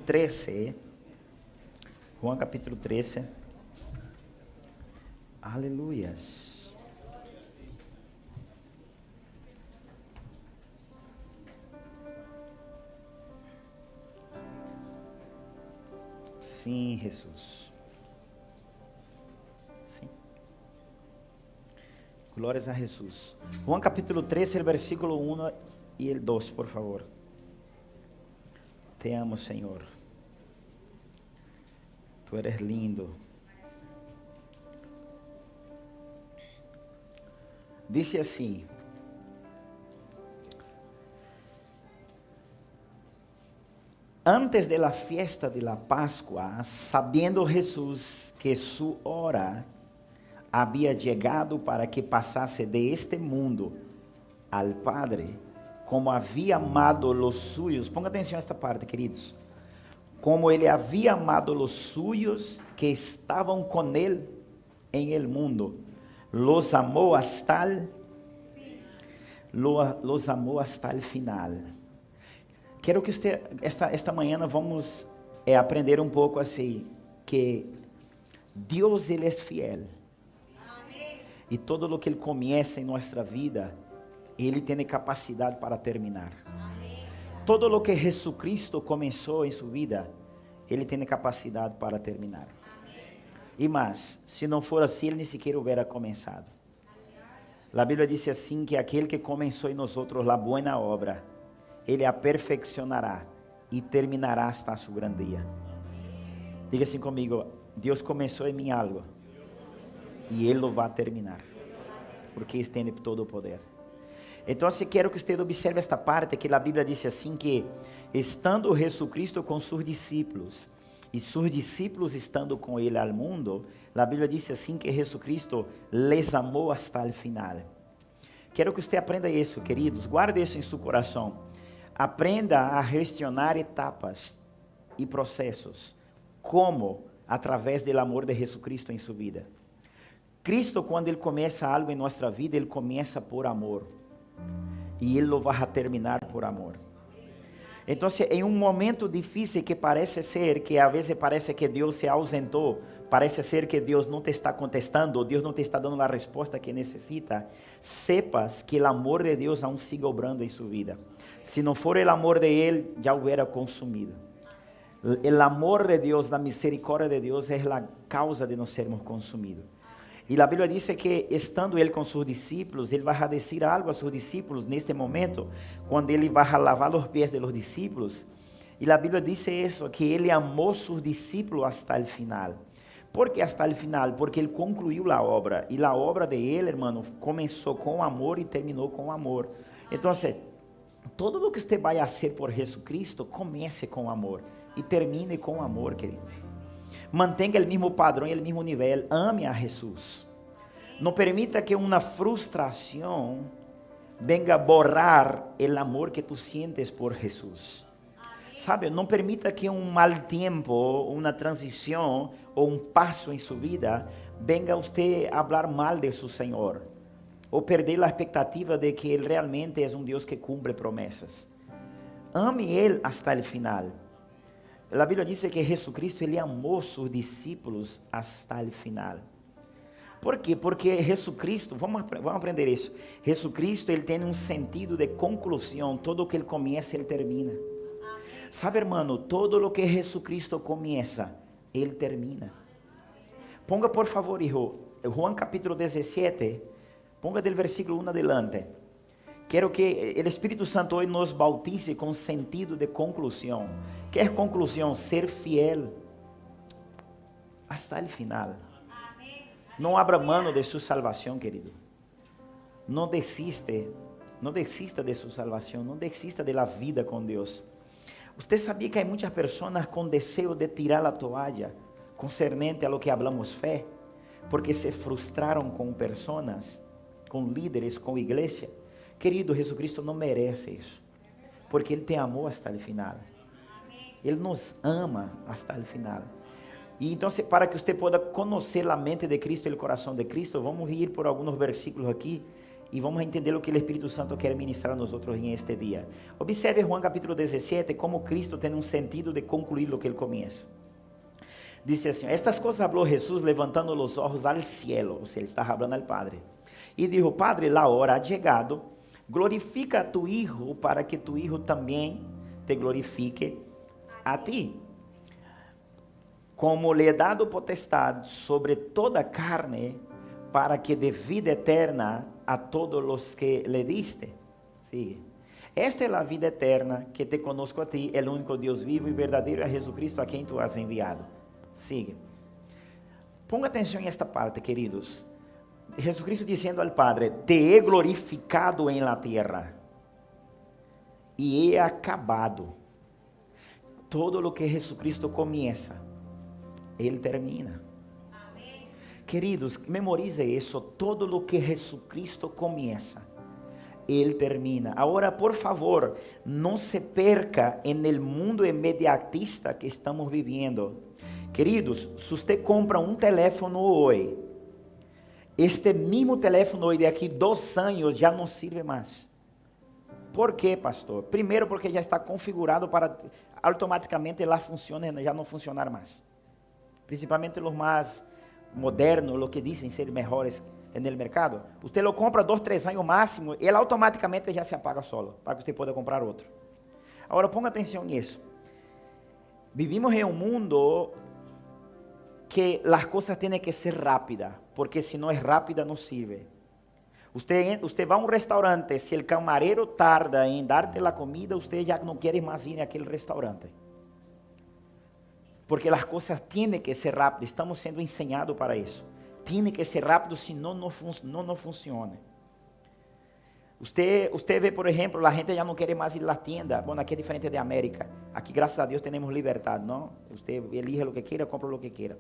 13. Juan capítulo 13. Aleluias. Sim, Jesus. Sim. Glórias a Jesus. Juan capítulo 13, el versículo 1 y el 2, por favor. Te amo, Senhor. Tu eres lindo. Dice assim: antes de la fiesta de la Pascua, sabiendo Jesús que su hora había llegado para que pasase de este mundo al Padre, como havia amado los suyos. Ponga atenção a esta parte, queridos. Como ele havia amado los suyos que estavam com ele en el mundo, los amó hasta el final. Quero que usted, esta manhã vamos aprender um pouco assim, que Deus ele é fiel. E todo o que ele começa em nossa vida, ele tem capacidade para terminar. Todo o que Jesucristo começou em sua vida, ele tem capacidade para terminar. E mais, se não for assim, ele nem sequer houvera começado. A Bíblia diz assim, que aquele que começou em nós outros a boa obra, ele a perfeccionará e terminará hasta a sua grande dia. Diga assim comigo: Deus começou em mim algo, e ele lo vai terminar, porque ele tem todo o poder. Então, quero que você observe esta parte, que a Bíblia diz assim, que estando Jesucristo com seus discípulos, e seus discípulos estando com ele ao mundo, a Bíblia diz assim, que Jesucristo les amou hasta el final. Quero que você aprenda isso, queridos, guarde isso em seu coração. Aprenda a gestionar etapas e processos, como através do amor de Jesucristo em sua vida. Cristo, quando ele começa algo em nossa vida, ele começa por amor. E ele lo vai terminar por amor. Então, em um momento difícil que parece ser, que às vezes parece que Deus se ausentou, parece ser que Deus não te está contestando, Deus não te está dando a resposta que necessita, sepas que o amor de Deus aún sigue obrando em sua vida. Se não for o amor de Ele, já hubiera consumido. O amor de Deus, a misericórdia de Deus, é a causa de nós sermos consumidos. E a Bíblia diz que, estando ele com seus discípulos, ele vai dizer algo a seus discípulos neste momento, quando ele vai lavar os pés de los discípulos. E a Bíblia diz isso, que ele amou seus discípulos hasta o final. ¿Por que hasta o final? Porque ele concluiu a obra. E a obra de ele, hermano, começou com amor e terminou com amor. Então, todo o que você vai fazer por Jesucristo, comece com amor e termine com amor, querido. Mantenha o mesmo padrão e o mesmo nível. Ame a Jesus. Não permita que uma frustração venga a borrar o amor que tu sientes por Jesus. Sabe, não permita que um mal tempo, uma transição ou um passo em sua vida venga você a falar mal de seu Senhor, ou perder a expectativa de que Ele realmente é um Deus que cumpre promessas. Ame Ele hasta o final. A Bíblia diz que Jesucristo ele amou seus discípulos hasta o final. Por quê? Porque Jesucristo, vamos aprender isso. Jesucristo ele tem um sentido de conclusão. Todo o que ele começa, ele termina. Sabe, irmão, todo o que Jesucristo começa, ele termina. Ponga, por favor, hijo, Juan capítulo 17, ponga del versículo 1 adelante. Quero que o Espírito Santo hoje nos bautize com sentido de conclusão. Que é conclusão? Ser fiel hasta o final. Não abra mão de sua salvação, querido. Não desista de sua salvação. Não desista da vida com Deus. Você sabia que há muitas pessoas com desejo de tirar a toalha concernente a lo que hablamos fé, porque se frustraram com pessoas, com líderes, com igreja? Querido, Jesucristo não merece isso, porque Ele te amou hasta o final. Ele nos ama hasta o final. E então, para que você possa conhecer a mente de Cristo e o coração de Cristo, vamos ir por alguns versículos aqui E vamos entender o que o Espírito Santo quer ministrar a nós em este dia. Observe Juan capítulo 17, como Cristo tem um sentido de concluir o que ele começa. Diz assim: estas coisas falou Jesus levantando os olhos ao cielo, ou seja, ele está falando ao Padre. E dijo: Padre, la hora ha llegado, glorifica a tu Hijo, para que tu Hijo também te glorifique a ti. Como le he dado potestad sobre toda carne, para que dê vida eterna a todos los que le diste. Sigue. Esta é a vida eterna, que te conozco a ti, el único Deus vivo e verdadeiro, a Jesucristo a quem tu has enviado. Sigue. Ponga atenção em esta parte, queridos. Jesucristo dizendo ao Padre: te he glorificado en la tierra e he acabado. Todo lo que Jesucristo começa, Ele termina. Queridos, memorize isso. Todo lo que Jesucristo começa, Ele termina. Agora, por favor, não se perca en el mundo imediatista que estamos viviendo. Queridos, se você compra um teléfono hoje, este mesmo teléfono hoje, daqui 2 anos, já não serve mais. Por quê, pastor? Primeiro, porque já está configurado para automaticamente lá funcione, já não funcionar mais. Principalmente os mais modernos, os que dizem ser melhores no mercado. Você lo compra 2, 3 anos máximo, ele automaticamente já se apaga solo, para que você possa comprar outro. Agora, ponga atenção nisso. Vivimos em um mundo que as coisas têm que ser rápidas, porque se não é rápida, não sirve. Você vai a um restaurante, se o camarero tarda em dar-te a comida, você já não quer mais ir naquele restaurante. Porque as coisas têm que ser rápidas, estamos sendo ensinados para isso. Tem que ser rápido, senão não funciona. Você vê, por exemplo, a gente já não quer mais ir à tienda. Bom, aqui é diferente da América. Aqui, graças a Deus, temos liberdade, não? Você elige o que queira, compra o que queira.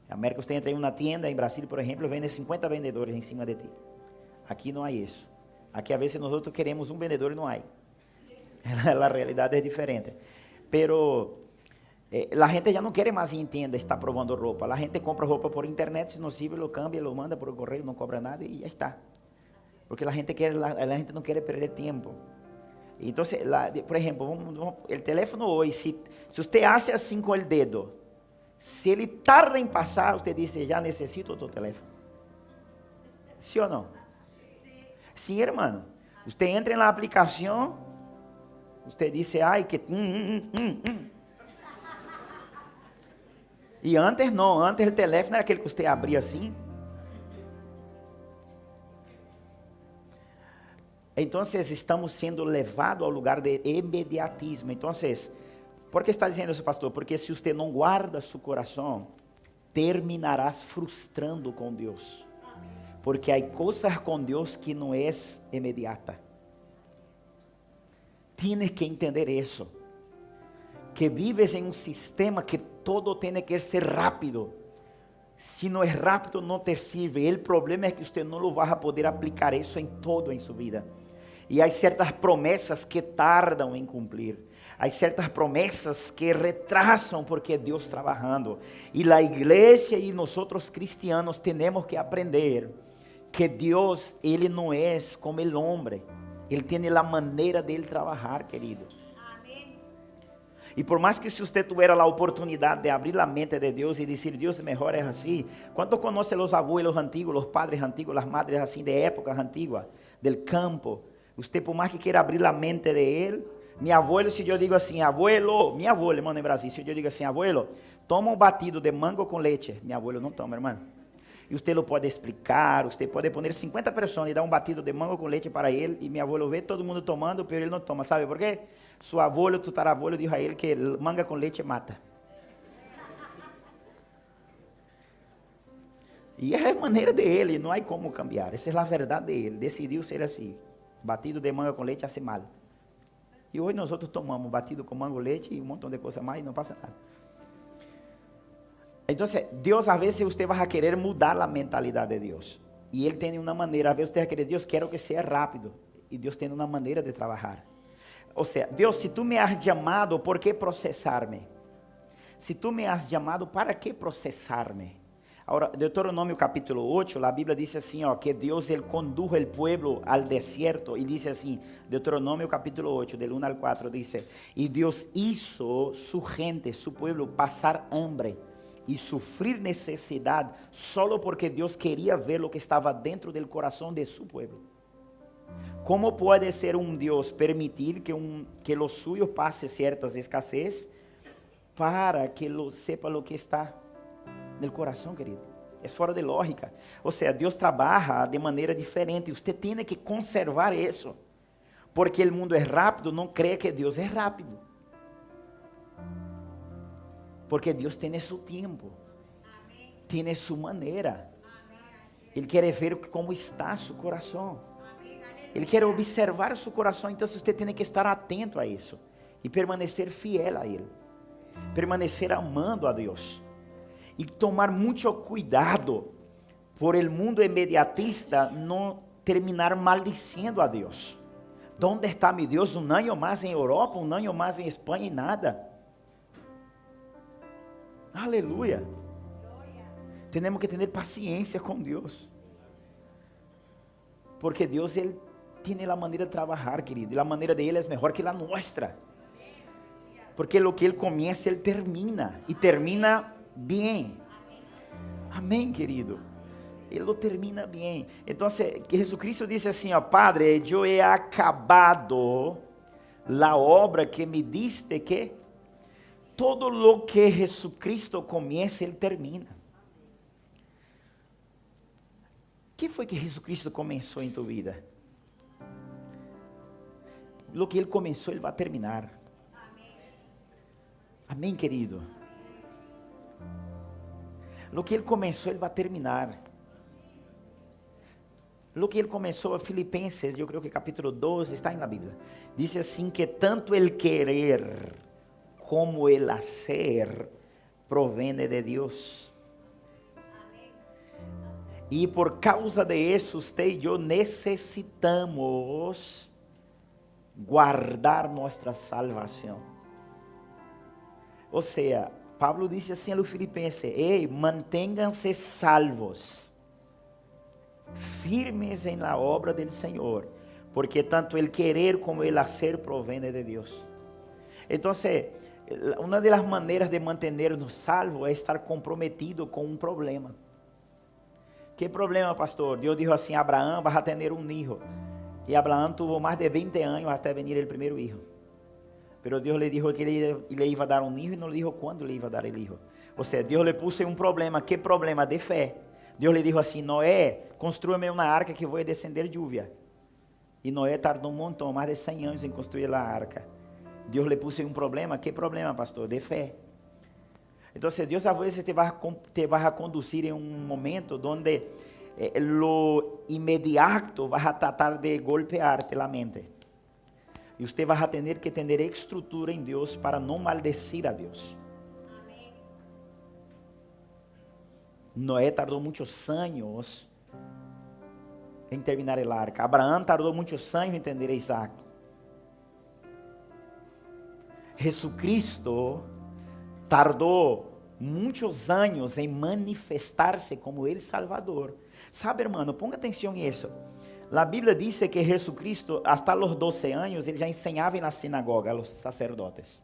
Na América, você entra em uma tienda, em Brasil, por exemplo, vende 50 vendedores em cima de ti. Aqui não há isso. Aqui, a vezes, nós queremos um vendedor e não há. A realidade é diferente. Pero a gente já não quer mais ir em tienda estar provando roupa. A gente compra roupa por internet, se não sirve, lo cambia, lo manda por correio, não cobra nada e já está. Porque a gente não quer perder tempo. Então, por exemplo, o teléfono hoje, se você hace assim com o dedo, se ele tarda em passar, você diz: já necessito outro telefone. Sim ou não? Sim, irmão. Você entra na aplicação, você diz: ai, que... E antes não, antes o telefone era aquele que você abria assim. Então, estamos sendo levados ao lugar de imediatismo. Então, por que está dizendo isso, pastor? Porque se você não guarda seu coração, terminarás frustrando com Deus. Porque há coisas com Deus que não é imediata. Tienes que entender isso. Que vives em um sistema que todo tem que ser rápido. Se não é rápido, não te sirve. O problema é que você não vai poder aplicar isso em todo em sua vida. E há certas promessas que tardam em cumprir. Há certas promessas que retrasam porque Deus trabalhando. E a igreja e nós cristianos temos que aprender que Deus, Ele não é como o homem. Ele tem a maneira de trabalhar, querido. E por mais que se você tiver a oportunidade de abrir a mente de Deus e dizer: Deus melhor é assim. ¿Cuántos conhecem os abuelos antigos, os padres antigos, as madres assim de épocas antiguas, del campo? Você, por mais que queira abrir a mente de ele, meu abuelo, se eu digo assim: abuelo, minha abuela, irmão, em Brasil, se eu digo assim: abuelo, toma um batido de mango com leite. Meu abuelo não toma, irmão. E você lo pode explicar, você pode poner 50 pessoas e dar um batido de mango com leite para ele, e meu abuelo vê todo mundo tomando, mas ele não toma. Sabe por quê? Su abuelo, tu tarabuelo, dijo a ele que manga com leite mata. E é a maneira dele, não há como cambiar. Essa é a verdade dele. Decidiu ser assim. Batido de manga com leite hace mal. E hoje nós outros tomamos batido com mango, leite e um montão de coisa mais e não passa nada. Então, Deus, às vezes, você vai querer mudar a mentalidade de Deus. E Ele tem uma maneira, às vezes você vai querer: Deus, quero que seja rápido. E Deus tem uma maneira de trabalhar. Ou seja, Deus, se tu me has chamado, ¿por que processar-me? Se tu me has chamado, ¿para que processar-me? Ahora, Deuteronomio capítulo 8, la Biblia dice así, que Dios él condujo el pueblo al desierto, y dice así, Deuteronomio capítulo 8, del 1 al 4, dice, y Dios hizo su gente, su pueblo, pasar hambre y sufrir necesidad, solo porque Dios quería ver lo que estaba dentro del corazón de su pueblo. ¿Cómo puede ser un Dios permitir que los suyos pase ciertas escasez para que sepa lo que está en el corazón, querido? Es fuera de lógica. O sea, Dios trabaja de manera diferente. Usted tiene que conservar eso. Porque el mundo es rápido, no cree que Dios es rápido. Porque Dios tiene su tiempo. Tiene su manera. Él quiere ver cómo está su corazón. Él quiere observar su corazón. Entonces usted tiene que estar atento a eso. Y permanecer fiel a Él. Permanecer amando a Dios. Y tomar mucho cuidado por el mundo inmediatista no terminar maldiciendo a Dios. ¿Dónde está mi Dios? Un año más en Europa, un año más en España y nada. Aleluya. Tenemos que tener paciencia con Dios. Porque Dios, Él tiene la manera de trabajar, querido. Y la manera de Él es mejor que la nuestra. Porque lo que Él comienza, Él termina. Y termina bien. Amén, querido. Él lo termina bien. Entonces, que Jesucristo dice así, Padre, yo he acabado la obra que me diste, que todo lo que Jesucristo comienza, Él termina. ¿Qué fue que Jesucristo comenzó en tu vida? Lo que Él comenzó, Él va a terminar. Amém, querido? Lo que Ele começou, Ele vai terminar. Lo que Ele começou, Filipenses, eu creio que capítulo 12, está na Bíblia. Diz assim que tanto el querer como el hacer proviene de Deus. E por causa de isso, usted e eu necessitamos guardar nossa salvação. Ou seja, Pablo disse assim aos Filipenses: ei, mantenham-se salvos, firmes em la obra del Senhor, porque tanto el querer como el hacer proviene de Deus. Então, uma das maneiras de manter-nos salvos é estar comprometido com um problema. Que problema, pastor? Deus disse assim: Abraão vai ter um filho. E Abraão tuvo mais de 20 anos até venir o primeiro filho. Pero Deus le dijo que le iba a dar un hijo y no le dijo cuándo le iba a dar el hijo. O sea, Dios le puso un problema. ¿Qué problema? De fe. Dios le dijo así: Noé, construye una arca que voy a descender lluvia. Y Noé tardó un montón, más de 100 años en construir la arca. Dios le puso un problema. ¿Qué problema, pastor? De fe. Entonces, Dios a veces te va a conducir en un momento donde lo inmediato va a tratar de golpearte la mente. E você vai ter que ter estrutura em Deus para não maldecir a Deus. Amém. Noé tardou muitos anos em terminar a arca. Abraão tardou muitos anos em entender a Isaac. Jesucristo tardou muitos anos em manifestar-se como el Salvador. Sabe, hermano, ponga atenção nisso. A Bíblia diz que Jesucristo, hasta los 12 anos, ele já ensinava na sinagoga a los sacerdotes.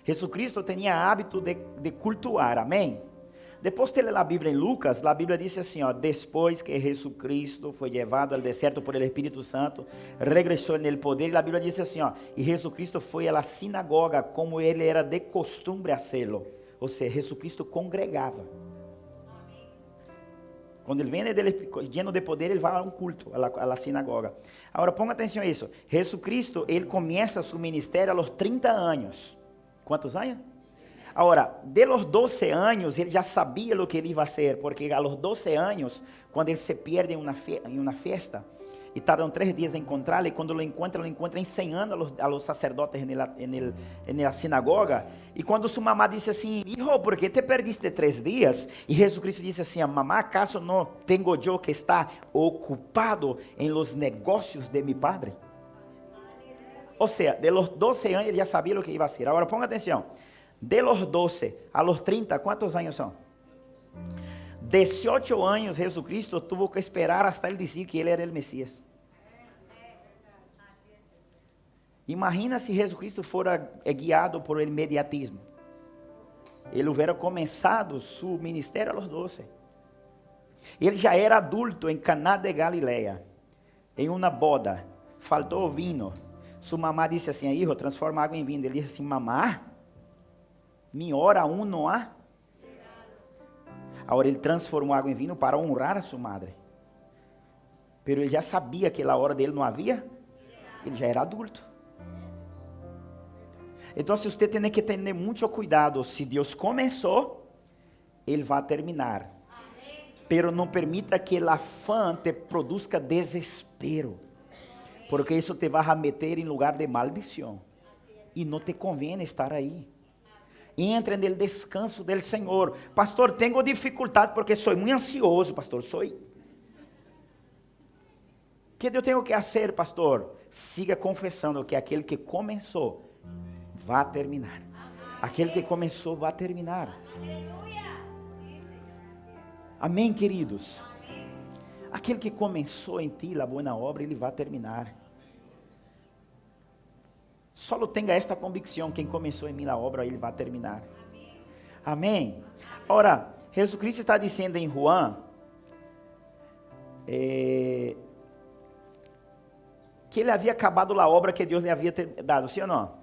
Jesucristo tinha hábito de cultuar, amém? Depois de ler a Bíblia em Lucas, a Bíblia diz assim, depois que Jesucristo foi levado ao deserto por el Espírito Santo, regressou no poder, e a Bíblia diz assim, e Jesucristo foi à sinagoga como ele era de costumbre hacerlo. Ou seja, Jesucristo congregava. Quando ele vem lleno de poder, ele vai a um culto, a la sinagoga. Agora, ponga atenção a isso. Jesucristo, ele começa seu ministério aos 30 anos. Quantos anos? Agora, de los 12 anos, ele já sabia o que ele ia fazer, porque a los 12 anos, quando ele se perde em uma festa, e tardam 3 dias em encontrá-lo, e quando lo encontra ensinando a los sacerdotes na sinagoga. E quando sua mamá disse assim: hijo, ¿por que te perdiste 3 dias? E Jesucristo disse assim: mamá, ¿acaso não tenho eu que estar ocupado em los negócios de mi padre? Ou seja, de los 12 anos ele já sabia o que ia fazer. Agora, ponga atenção. De los 12 a los 30, quantos anos são? 18 anos, Jesucristo tuvo que esperar hasta ele dizer que ele era o Messias. Imagina se Jesucristo fora guiado por el mediatismo. Ele hubiera começado su ministério aos 12. Ele já era adulto em Caná de Galileia, em uma boda. Faltou vinho. Sua mamá disse assim: hijo, transforma água em vinho. Ele disse assim: mamá, minha hora aún não há. Agora ele transformou água em vinho para honrar a sua madre. Pero ele já sabia que a hora dele não havia. Ele já era adulto. Então, se você tem que ter muito cuidado. Se Deus começou, Ele vai terminar. Pero não permita que o afã te produza desespero. Porque isso te vai meter em lugar de maldição. E não te convém estar aí. Entre no descanso del Senhor. Pastor, tenho dificuldade porque sou muito ansioso, pastor. O que eu tenho que fazer, pastor? Siga confessando que aquele que começou vai terminar. Aquele que começou vai terminar. Amém, queridos? Aquele que começou em ti a boa obra, ele vai terminar. Só tenha esta convicção: quem começou em mim a obra, ele vai terminar. Amém? Ora, Jesus Cristo está dizendo em Juan, que ele havia acabado a obra que Deus lhe havia dado, sim ou não?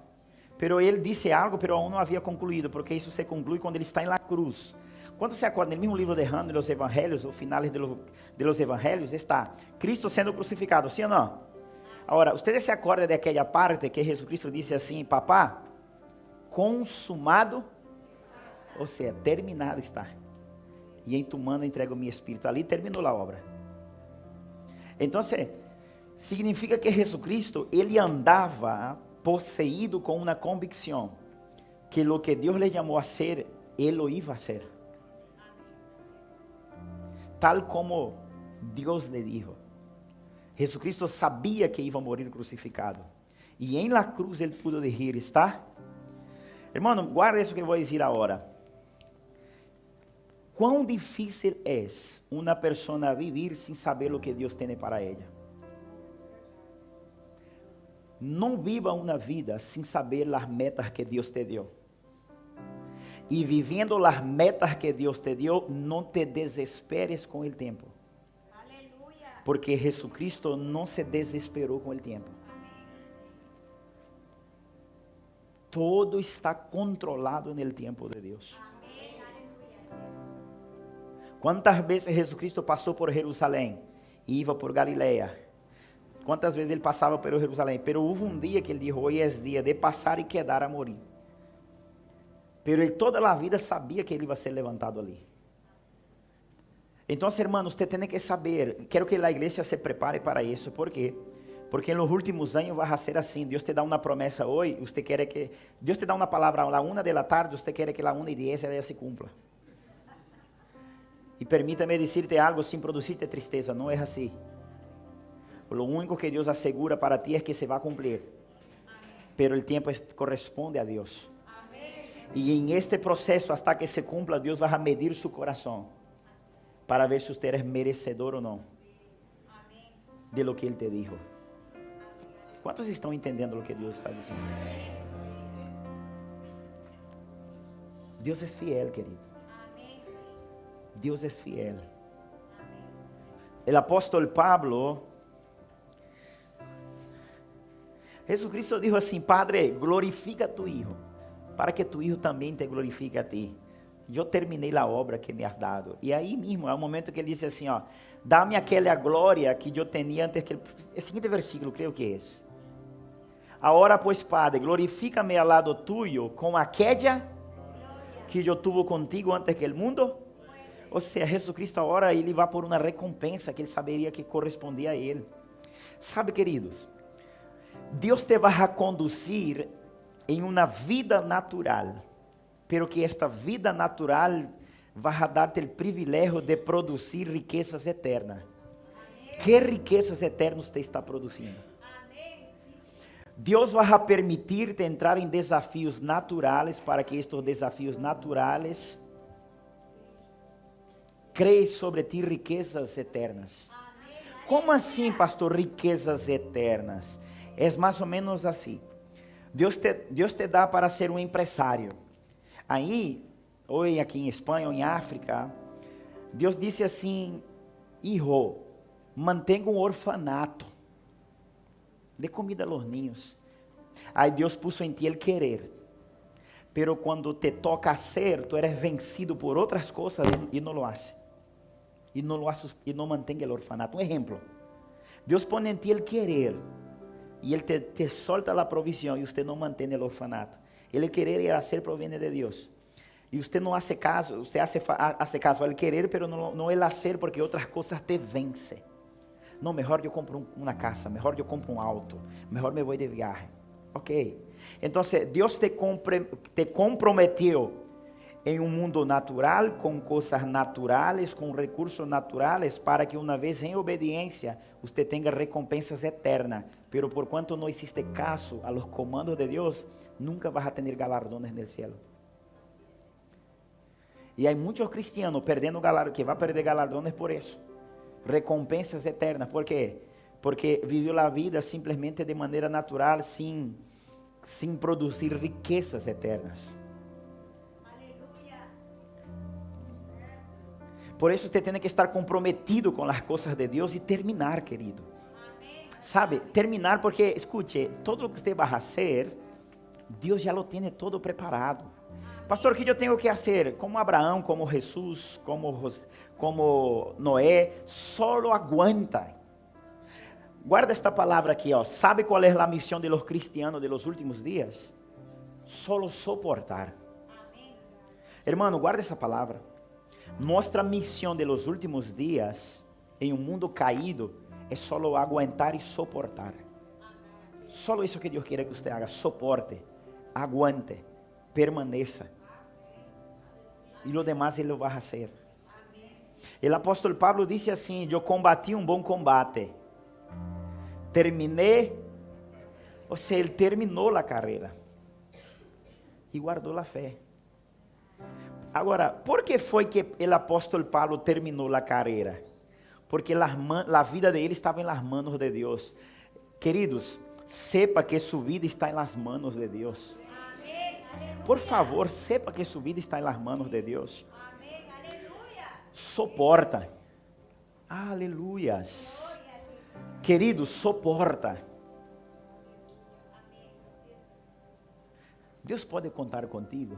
Pero ele disse algo, pero aún não havia concluído, porque isso se conclui quando ele está em la cruz. Quando se acorda no mesmo livro de Juan, de los Evangelhos, o finales de los Evangelhos, está Cristo sendo crucificado, sim ou não? Agora, vocês se acordam daquela parte que Jesucristo disse assim: papá, consumado, ou seja, terminado está. E em tu mano entrego o meu espírito. Ali terminou a obra. Então, significa que Jesucristo, ele andava possuído com uma convicção que o que Deus lhe chamou a ser, ele o ia a ser. Tal como Deus lhe dijo. Jesucristo sabia que ia morrer crucificado. E em la cruz ele pudo dizer: está? Irmão, guarda isso que eu vou dizer agora. Quão difícil é uma pessoa viver sem saber o que Deus tem para ela. Não viva uma vida sem saber as metas que Deus te deu. E vivendo as metas que Deus te deu, não te desesperes com o tempo. Porque Jesucristo não se desesperou com o tempo. Todo está controlado no tempo de Deus. Quantas vezes Jesucristo passou por Jerusalém e ia por Galileia? Quantas vezes ele passava por Jerusalém? Pero houve um dia que ele disse: hoje é dia de passar e quedar a morir. Pero ele toda a vida sabia que ele ia ser levantado ali. Então, hermanos, você tem que saber. Quero que a igreja se prepare para isso. ¿Por quê? Porque nos últimos anos vai ser assim. Deus te dá uma promessa hoje. Você quer que Deus te dá uma palavra a 1:00 você quer que a 1:10 ela se cumpla. E permita-me dizer-te algo sem produzir-te tristeza. Não é assim. O único que Deus assegura para ti é que se vai cumprir. Pero o tempo corresponde a Deus. E em este processo, hasta que se cumpla, Deus vai medir seu coração para ver se você é merecedor ou não de lo que Ele te dijo. Quantos estão entendendo o que Deus está dizendo? Deus é fiel, querido. Deus é fiel. O apóstolo Pablo, Jesucristo dijo assim: Padre, glorifica a tu Hijo, para que tu Hijo também te glorifique a ti. Eu terminei a obra que me has dado. E aí mesmo, é o momento que ele disse assim, ó: dá-me aquela glória que eu tinha antes que... O seguinte versículo, creio que é esse. Agora, pois, Padre, glorifica-me ao lado tuyo com aquela que eu tuve contigo antes que o mundo. Ou seja, Jesus agora ele vai por uma recompensa que ele saberia que correspondia a ele. Sabe, queridos, Deus te vai conduzir em uma vida natural, pero que esta vida natural vai dar-te o privilégio de produzir riquezas eternas. Que riquezas eternas te está produzindo? Deus vai permitir-te entrar em desafios naturais para que estes desafios naturais creem sobre ti riquezas eternas. Como assim, pastor, riquezas eternas? É mais ou menos assim. Deus te dá para ser um empresário. Aí, ou aqui em Espanha, ou em África, Deus disse assim: hijo, mantenga um orfanato, dê comida a los niños. Aí Deus puso em ti el querer. Pero quando te toca hacer, tu eres vencido por outras coisas e não lo hace. E não mantém o orfanato. Um exemplo. Deus põe em ti el querer. E Ele te solta a provisión. E você não mantém o orfanato. Ele querer e hacer proviene de Deus. E você não hace caso. Você hace caso ao querer, pero não el hacer, porque outras coisas te vencem. Não, melhor eu compro uma casa. Melhor eu compro um auto. Melhor me vou de viagem. Ok. Então, Deus te comprometeu em um mundo natural, com coisas naturais, com recursos naturais, para que uma vez em obediência, você tenha recompensas eternas. Pero por quanto não existe caso a los comandos de Deus, nunca vas a ter galardones no cielo. E há muitos cristianos perdendo que vai perder galardones por isso. Recompensas eternas. ¿Por quê? Porque viveu a vida simplesmente de maneira natural, sem produzir riquezas eternas. Por isso você tem que estar comprometido com as coisas de Deus e terminar, querido. Sabe, terminar porque, escute, todo o que você vai fazer, Deus já lo tem todo preparado. Pastor, o que eu tenho que fazer? Como Abraão, como Jesus, como Noé, solo aguanta. Guarda esta palavra aqui, ó. ¿Sabe qual é a missão de los cristianos de los últimos dias? Solo soportar. Hermano, guarda essa palavra. Nossa missão de los últimos dias, em um mundo caído, é solo aguentar e soportar. Solo isso que Deus quer que você haga. Soporte, aguante, permaneça. E lo demás Ele lo vai fazer. O apóstolo Pablo disse assim: eu combati um bom combate. Terminei, ou seja, ele terminou a carreira e guardou a fé. Agora, por que foi que o apóstolo Pablo terminou a carreira? Porque a vida dele estava em las manos de Deus. Queridos, sepa que sua vida está em las manos de Deus. Por favor, sepa que sua vida está em las manos de Deus. Soporta. Aleluias. Querido, soporta. Deus pode contar contigo.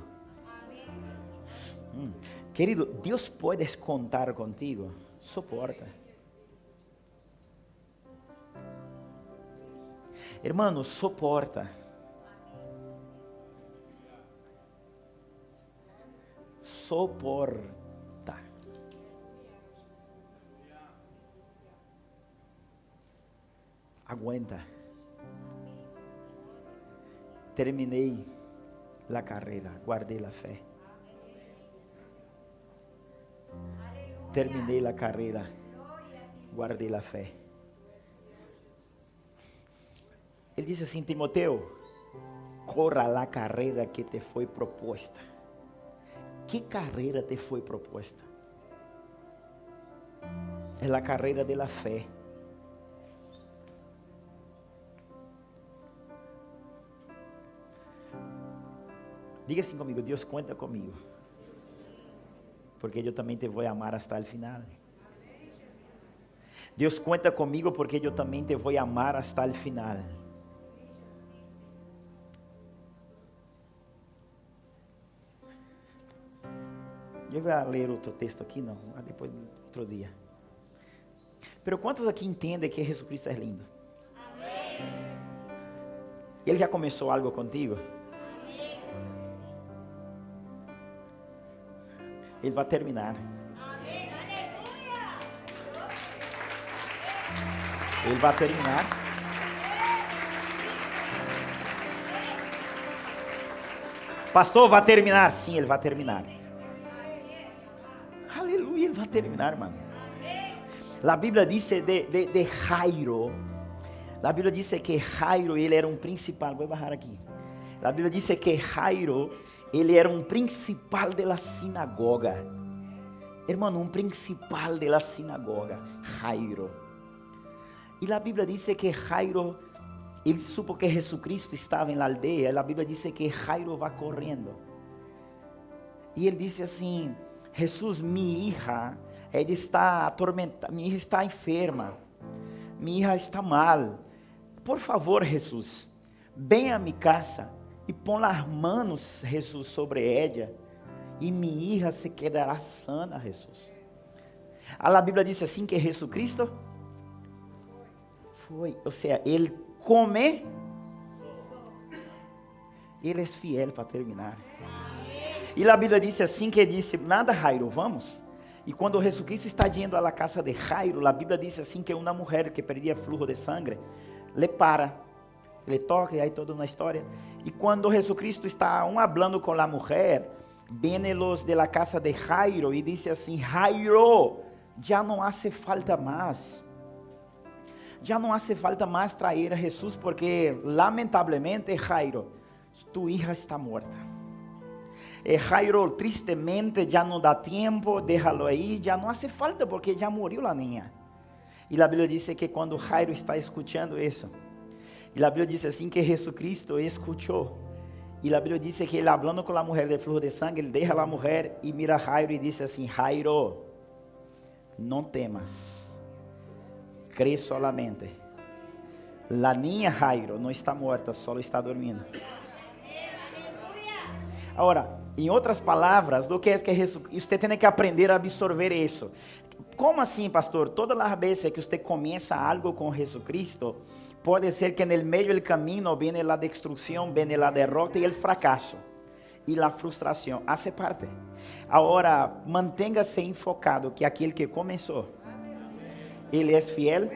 Querido, Deus pode contar contigo. Soporta. Hermano, soporta. Soporta. Aguenta. Terminei a carreira, guardei a fé. Terminei a carreira, guardei a fé. Ele disse assim: Timoteu, corra a carreira que te foi proposta. Que carreira te foi proposta? É a carreira da fé. Diga assim comigo: Deus conta comigo, porque eu também te vou amar hasta o final. Deus conta comigo, porque eu também te vou amar hasta o final. Eu vou ler outro texto aqui, não, depois outro dia. Pero quantos aqui entendem que Jesus Cristo é lindo? Amém. Ele já começou algo contigo? Ele vai terminar. Amém. Aleluia. Ele vai terminar. Pastor, vai terminar? Sim, ele vai terminar. Aleluia, ele vai terminar, mano. A Bíblia diz de Jairo. A Bíblia diz que Jairo, ele era um principal. Vou baixar aqui. A Bíblia diz que Jairo, ele era um principal da sinagoga. hermano, un principal de la sinagoga, Jairo. Y la Biblia dice que Jairo, él supo que Jesucristo estaba en la aldea. La Biblia dice que Jairo va corriendo. Y él dice así: Jesús, mi hija, ella está atormentada, mi hija está enferma, mi hija está mal. Por favor, Jesús, ven a mi casa y pon las manos, Jesús, sobre ella, y mi hija se quedará sana, Jesús. A la Biblia dice assim que Jesucristo foi, ou seja, ele come, ele é fiel para terminar. E a Bíblia diz assim que ele disse: nada, Jairo, vamos. E quando Jesucristo está indo à casa de Jairo, a Bíblia diz assim que uma mulher que perdia flujo de sangue, le para, le toca, e aí toda uma história. E quando Jesucristo está falando com a mulher, vienen los de la casa de Jairo e dice assim: Jairo, já não hace falta mais. Já não hace falta mais trazer a Jesus, porque lamentavelmente, Jairo, tu hija está morta. Jairo, tristemente, já não dá tempo, déjalo aí, já não hace falta, porque já morreu a niña. E a Bíblia diz que quando Jairo está escutando isso, e a Bíblia diz assim que Jesucristo escutou. E a Bíblia diz que ele, falando com a mulher de flujo de sangue, ele deixa a mulher e mira a Jairo e diz assim: Jairo, não temas, crê solamente. La niña Jairo não está morta, só está dormindo. Agora, em outras palavras, do que é que você tem que aprender a absorver isso. Como assim, pastor? Todas as vezes que você começa algo com Jesucristo, pode ser que no meio do caminho venha a destruição, venha a derrota e o fracasso. E a frustração, hace parte. Agora, mantenha-se enfocado que aquele que começou, ele é fiel.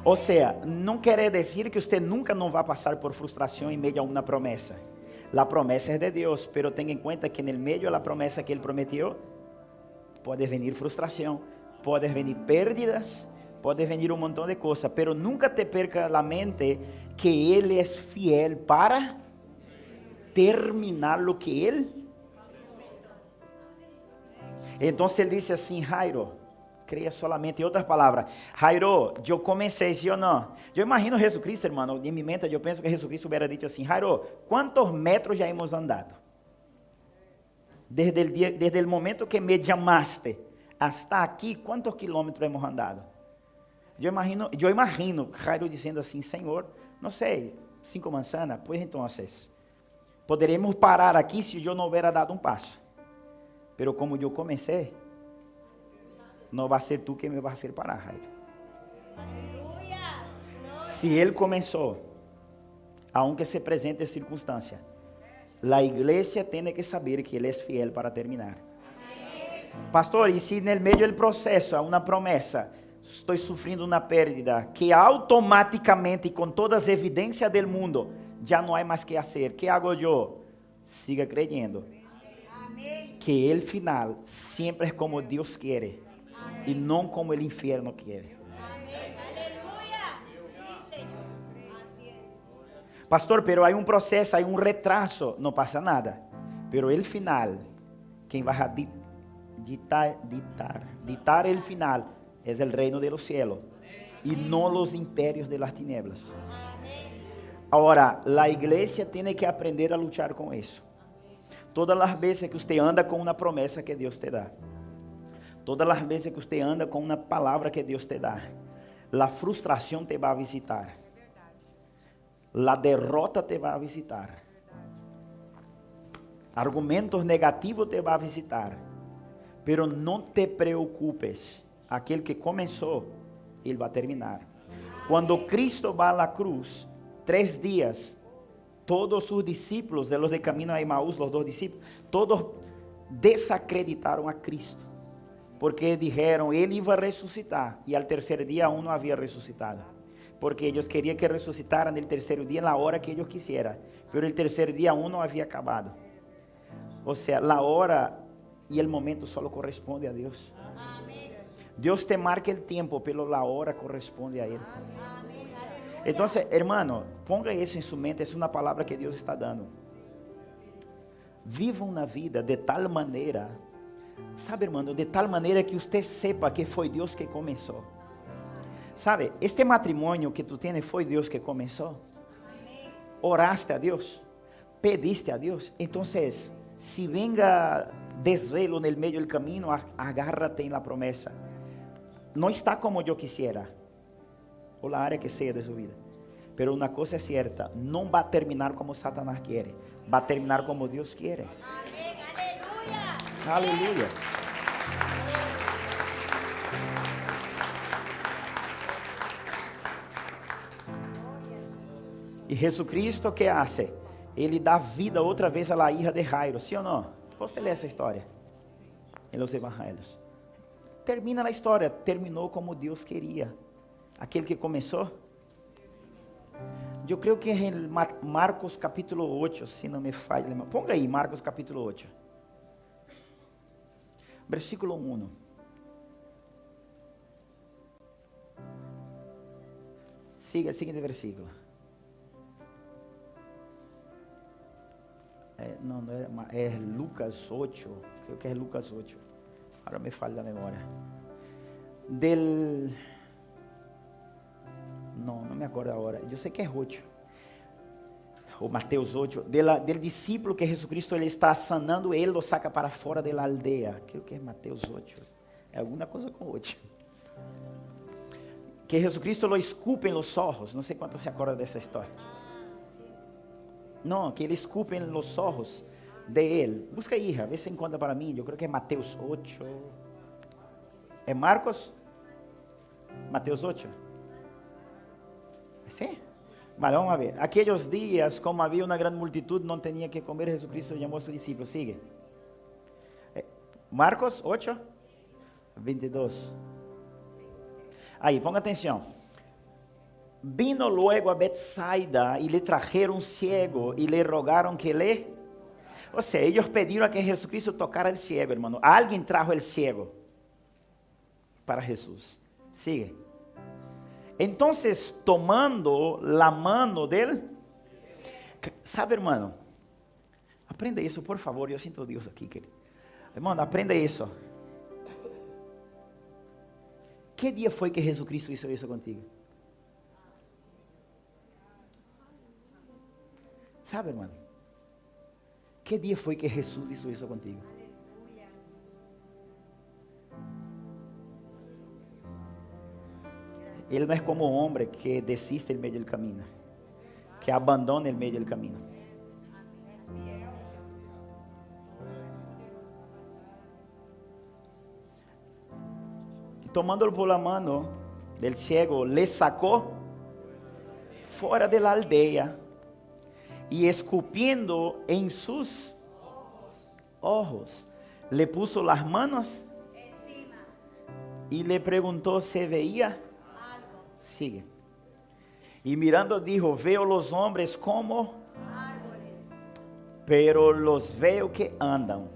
Ou seja, não quer dizer que você nunca não vai passar por frustração em meio a uma promessa. A promessa é de Deus, mas tenha em conta que no meio da promessa que Ele prometeu, pode vir frustração, pode vir pérdidas, pode vir um montão de coisas, mas nunca te perca a mente que Ele é fiel para terminar o que Ele. Então Ele disse assim: Jairo, creia solamente. Em outras palavras, Jairo, eu comecei, sim ou não? Eu imagino Jesus hermano, em minha mente eu penso que Jesus hubiera dito assim: Jairo, quantos metros já hemos andado? Desde o momento que me chamaste hasta aqui, quantos quilômetros hemos andado? Eu imagino Jairo dizendo assim: Senhor, não sei, 5 manzanas, pues então, poderemos parar aqui se eu não hubiera dado um passo. Pero como eu comecei, não vai ser tu que me vai fazer parar, Jairo. Se ele começou, aunque se presente circunstância, a igreja tem que saber que ele é fiel para terminar. Pastor, e se no meio do processo há uma promessa, estou sofrendo uma pérdida, que automaticamente, com todas as evidências do mundo, já não há mais que fazer, que hago eu? Siga creyendo que el final sempre é como Deus quer e não como o inferno quer. Pastor, pero há um processo, há um retraso, não passa nada. Pero el final, quem vai ditar el final, é o reino de los cielos e não os impérios de las tinieblas. Agora, a igreja tem que aprender a lutar com isso. Todas as vezes que você anda com uma promessa que Deus te dá, todas as vezes que você anda com uma palavra que Deus te dá, a frustração te vai visitar, a derrota te vai visitar, argumentos negativos te vai visitar, pero não te preocupes, aquele que começou, ele vai terminar. Quando Cristo vai à cruz, 3 dias, todos os discípulos de los de camino a Emaús, los 2 discípulos, todos desacreditaram a Cristo, porque dijeron, ele iba a ressuscitar, e al terceiro dia não havia ressuscitado, porque eles queriam que ressuscitara no terceiro dia, na hora que eles quisieran, pero el terceiro dia não havia acabado. Ou seja, a hora e o momento só corresponde a Deus. Deus te marca o tempo, pero a hora corresponde a Ele. Então, hermano, ponga isso em sua mente, essa é uma palavra que Deus está dando. Vivam na vida de tal maneira, sabe, hermano, de tal maneira que você sepa que foi Deus que começou. Sabe, este matrimônio que tu tens foi Deus que começou. Oraste a Deus, pediste a Deus. Então, se venga desvelo no meio do caminho, agárrate em la promessa. Não está como eu quisiera, ou a área que seja de sua vida. Pero uma coisa é certa, não vai terminar como Satanás quer, vai terminar como Deus quer. Amém, aleluia. Aleluia. E Jesucristo, que hace? Ele dá vida outra vez à hija de Jairo, sim ou não? Posso ler essa história? Em los evangelhos. Termina a história, terminou como Deus queria. Aquele que começou. Eu creio que é em Marcos capítulo 8, se não me falha. Ponga aí, Marcos capítulo 8. Versículo 1. Siga, seguinte versículo. Não é Lucas 8, creio que é Lucas 8. Agora me falha a memória. Não me acordo agora. Eu sei que é 8. Ou Mateus 8. Del discípulo que Jesucristo ele está sanando, ele lo saca para fora da aldeia. Creio que é Mateus 8. É alguma coisa com 8. Que Jesucristo lo escupe em los ojos. Não sei quanto se acorda dessa história. Não, que ele escupe em los ojos de ele. Busca aí, a ver se encontra para mim. Eu creio que é Mateus 8. É Marcos? Mateus 8? Sim? Mas vamos ver. Aqueles dias, como havia uma grande multitud, não tinha que comer, Jesucristo chamou a seus discípulos. Sigue. Marcos 8, 22. Aí, ponga atenção. Vino luego a Betsaida e lhe trajeron ciego e lhe rogaron que le... Ou seja, eles pediram a que Jesucristo tocara o ciego, hermano. Alguém trajo o ciego para Jesus. Sigue. Entonces, tomando la mano dele... Sabe, hermano? Aprenda isso, por favor. Eu sinto Deus aqui, querido. Hermano, aprenda isso. Que dia foi que Jesucristo hizo isso contigo? Sabe, irmão? Que dia foi que Jesus hizo isso contigo? Ele não é como um homem que desiste no meio do caminho, que abandona no meio do caminho. E tomando-lo por la mano del ciego, le sacou fora da aldeia e escupiendo em sus ojos, le puso las manos e le perguntou se veía. Sigue. Y mirando dijo, veo los hombres como árboles, pero los veo que andan.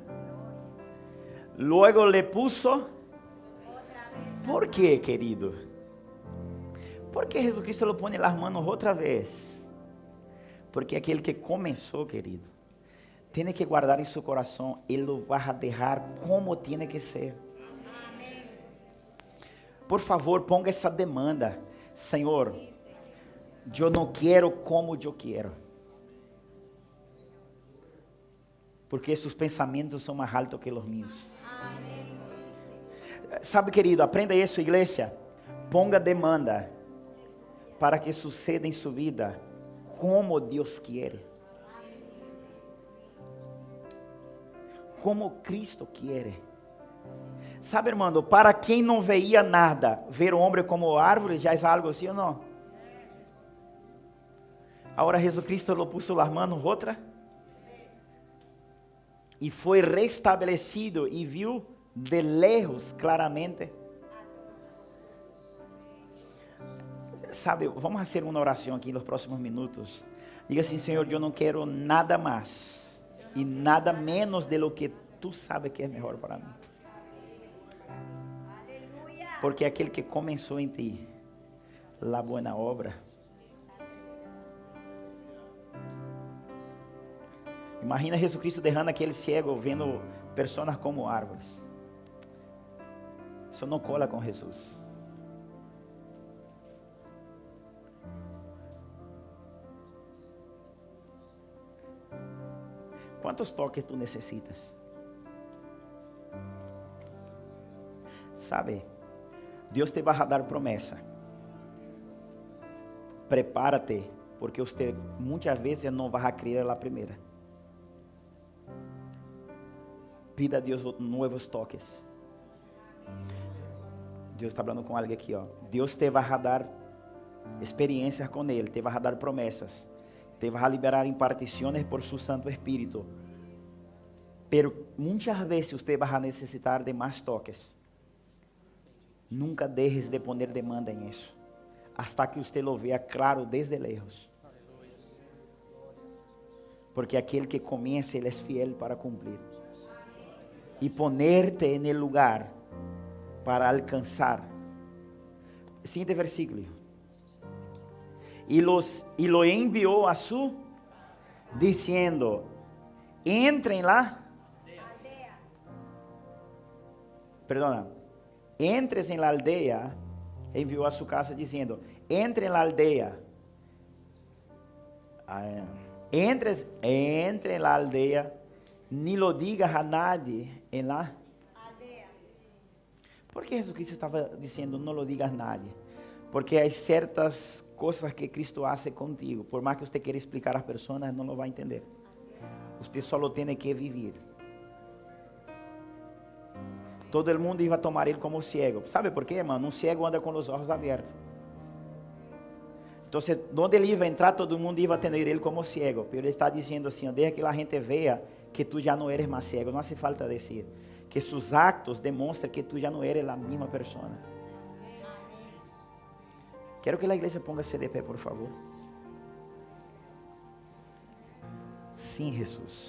Luego le puso, ¿por qué, querido? Porque Jesucristo lo pone las manos otra vez. Porque aquele que começou, querido, tem que guardar em seu coração, ele lo vai deixar como tem que ser. Por favor, ponga essa demanda. Senhor, eu não quero como eu quero. Porque seus pensamentos são mais altos que os meus. Sabe, querido, aprenda isso, igreja. Ponga demanda para que suceda em sua vida como Deus quer. Como Cristo quer. Sabe, irmão, para quem não veia nada, ver o homem como árvore já é algo assim ou não? Agora Jesucristo lo puso las manos outra e foi restabelecido e viu de lejos claramente. Sabe, vamos fazer uma oração aqui nos próximos minutos. Diga assim, Senhor, eu não quero nada mais e nada menos de lo que tu sabes que é melhor para mim. Porque aquele que começou em ti la buena obra, Imagina Jesucristo deixando aquele cego vendo pessoas como árvores. Isso não cola com Jesus. Quantos toques tu necessitas? Sabe, Deus te vai dar promessa. Prepara-te, porque você muitas vezes não vai crer a primeira. Pida a Deus novos toques. Deus está falando com alguém aqui, ó. Deus te vai dar experiências com Ele, te vai dar promessas, te vai liberar impartições por su Santo Espírito. Pero muitas vezes você vai necessitar de mais toques. Nunca dejes de poner demanda em isso, hasta que você lo vea claro desde lejos. Porque aquele que começa, ele é fiel para cumprir. E ponerte no lugar para alcançar. Siguiente versículo. E lo enviou a su, diciendo, entrem lá. Perdona. Entres em la aldeia. Enviou a sua casa dizendo, entre na aldeia. Entre na aldeia. Ni lo digas a nadie em la aldeia. Por que Jesus Cristo estava dizendo, não lo digas a nadie? Porque há certas coisas que Cristo hace contigo. Por mais que você queira explicar às pessoas, não lo vai entender. Você só lo tem que viver. Todo el mundo iba a tomar ele como ciego. ¿Sabe por quê, irmão? Um ciego anda com os olhos abertos. Então, onde ele ia entrar, todo mundo ia ter ele como ciego. Pero ele está dizendo assim, deixa que a gente veja que tu já não eres mais ciego. Não hace falta dizer. Que seus actos demonstram que tu já não eres a mesma pessoa. Quero que a igreja ponga-se de pé, por favor. Sim, Jesus.